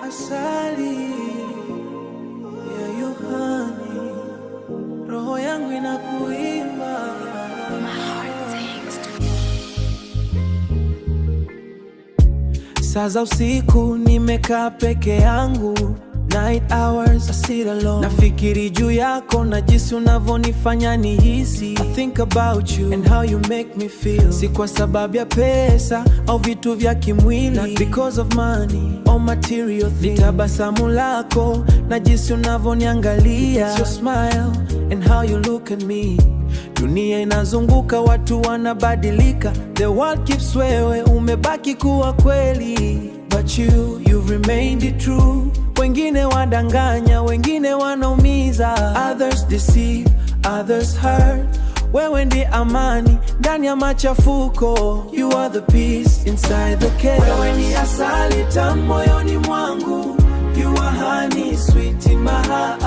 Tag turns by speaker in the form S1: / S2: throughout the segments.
S1: asali ya Yohani, roho yangu inakuimba.
S2: My heart sings to you.
S1: Saa za usiku nimekaa peke yangu, night hours I sit alone. Nafikiri juu yako na jinsi unavyonifanya nihisi. I think about you and how you make me feel. Si kwa sababu ya pesa au vitu vya kimwili, not because of money or material things. Tabasamu lako na jinsi unavyoniangalia, it's your smile and how you look at me. Dunia inazunguka, watu wanabadilika, the world keeps, wewe umebaki kuwa kweli. But you've remained true. Wengine wadanganya, wengine wanaumiza, others deceive, others hurt. Wewe ndi amani ndani ya machafuko, you are the peace inside the chaos. Wewe ni asali tamu moyoni mwangu, you are honey sweet in my heart.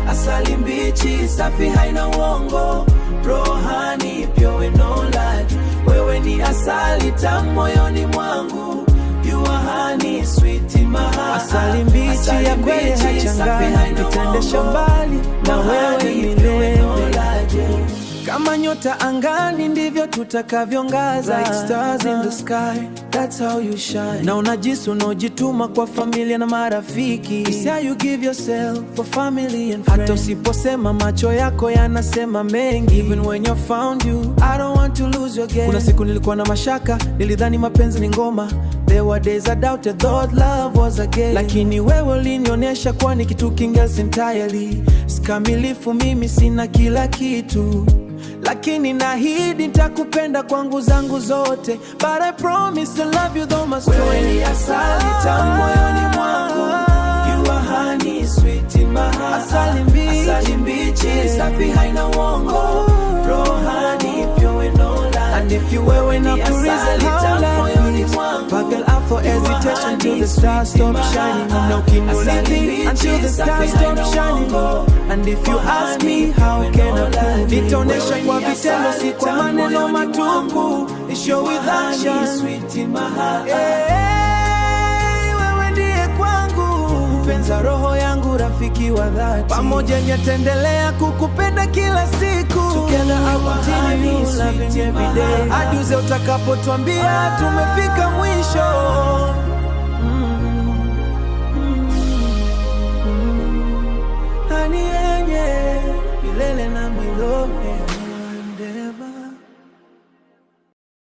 S1: Asali mbichi safi haina uongo, rohani pure no lie. Wewe ni asali tamu moyoni mwangu, you are honey sweet in my heart. Asali mbichi ya kweli haichangani, nitaendesha mbali na wewe milele. Kama nyota angani ndivyo tutakavyongaza, like stars in the sky, that's how you shine. Na unajisi unaojituma kwa familia na marafiki, it's how you give yourself for family and friends. Hata usiposema macho yako yanasema mengi, even when you're found you, I don't want to lose you again. Kuna siku nilikuwa na mashaka, nilidhani mapenzi ni ngoma. There were days I doubted, thought love was a game. Lakini wewe ulinionyesha kuwa ni kitu kingine entirely. Sikamilifu mimi, sina kila kitu, lakini nahidi nitakupenda kwangu zangu zote. But I promise to love you though my strength. Wewe ni asali tamu moyoni mwangu, you are honey sweet in my heart. Asali mbichi safi haina uongo, rohani pure no lie. And if you wewe na kuriza tamu moyoni mwangu, buckle up for hesitation till the stars stop shining. No kinulidhi until the stars stop shining. And if you ask me how can I prove, nitaonesha kwa vitendo, si kwa maneno matupu. Show with action, sweet in my heart. Wewe ndiye kwangu mpenza roho yangu, rafiki wa dhati. Pamoja nitaendelea kukupenda kila siku. Together I continue loving every day. Hadi uze utakapotuambia tumefika mwisho. Hani yenye milele na milele.